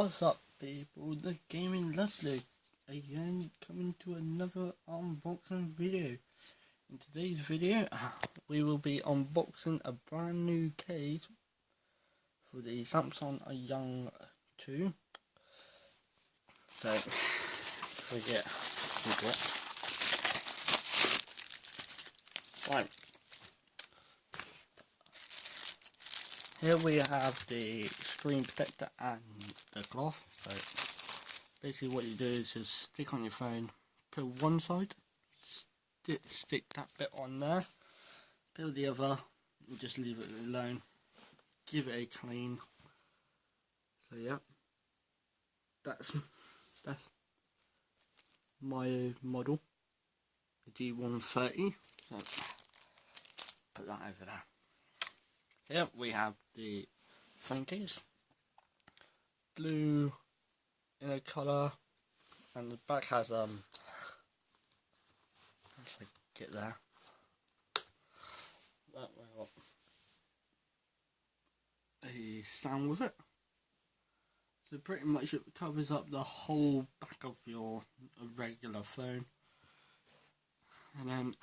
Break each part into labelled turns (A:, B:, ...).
A: What's up, people? The Gaming Lovely again, coming to another unboxing video. In today's video, we will be unboxing a brand new case for the Samsung Young 2. So, forget. Right. Here we have the screen protector and the cloth. So basically what you do is just stick on your phone, put one side, stick that bit on there, put the other, and just leave it alone, give it a clean. So yeah, that's my model, the G130. So put that over there. Here we have the phone case, blue inner colour, and the back has let's get there. That way up. A stand with it. So pretty much it covers up the whole back of your regular phone, and then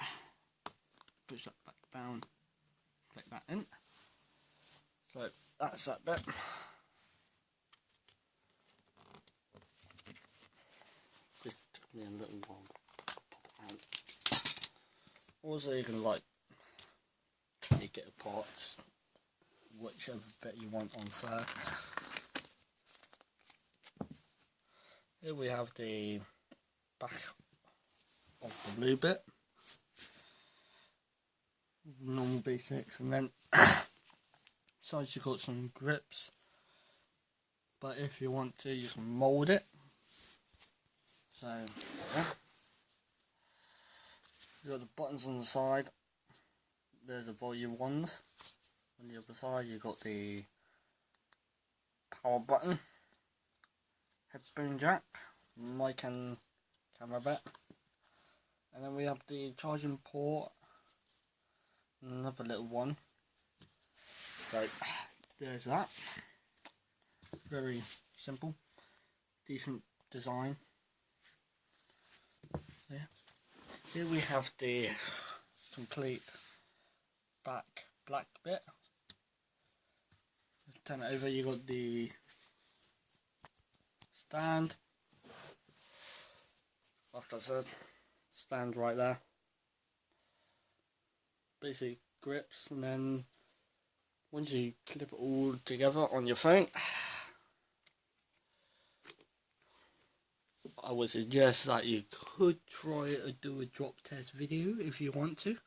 A: push that back down, click that in. So that's that bit. Just took me a little while to pop it out. Also, you can take it apart, whichever bit you want on there. Here we have the back of the blue bit, normal basics, and then sides you've got some grips, but if you want to you can mould it. So yeah, you've got the buttons on the side, there's the volume ones. On the other side you've got the power button, headphone jack, mic and camera bit, and then we have the charging port, another little one. So there's that. Very simple, decent design. Yeah. Here we have the complete back black bit. Turn it over, you got the stand. Like I said, stand right there. Basic grips, and then once you clip it all together on your phone, I would suggest that you could try to do a drop test video if you want to.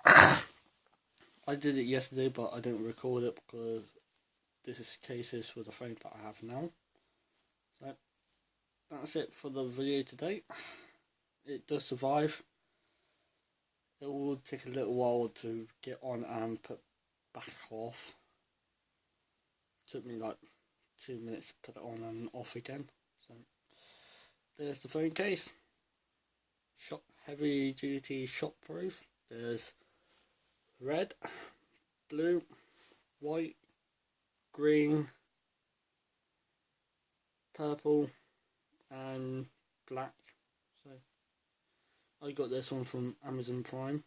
A: I did it yesterday, but I didn't record it because this case is for the phone that I have now. So that's it for the video today. It does survive. It will take a little while to get on and put back off. Took me like 2 minutes to put it on and off again. So there's the phone case. Heavy duty shockproof. There's red, blue, white, green, purple and black. So I got this one from Amazon Prime,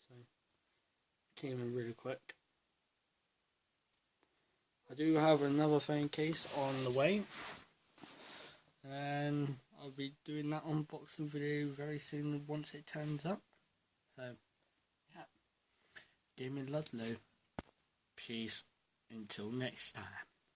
A: so it came in really quick. I do have another phone case on the way, and I'll be doing that unboxing video very soon once it turns up. So yeah, Gaming Ludlow, peace until next time.